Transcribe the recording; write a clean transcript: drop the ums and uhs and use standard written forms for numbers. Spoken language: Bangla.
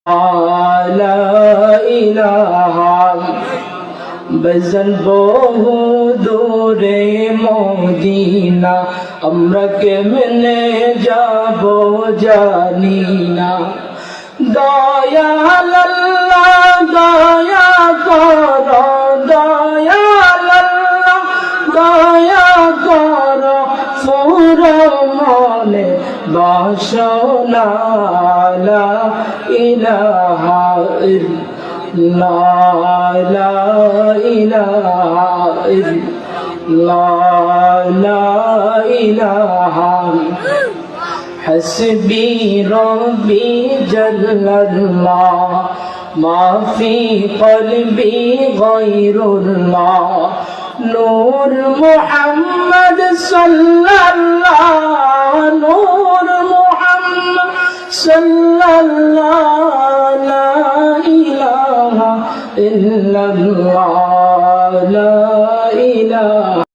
লা ইলাহা বেজন বহু দূরে মদিনা আমরা কেমনে যাব জানি না। দয়াল আল্লাহ দয়া কর, দয়াল আল্লাহ দয়া কর, পুরো মনে বাসনা লা ইলাহা ইল্লাল্লাহ লা ইলাহা ইল্লাল্লাহ লা ইলাহা حسبي ربي جل الله ما في قلبي غير الله نور محمد صلى الله نور محمد صلى الله لا إله إلا الله لا إله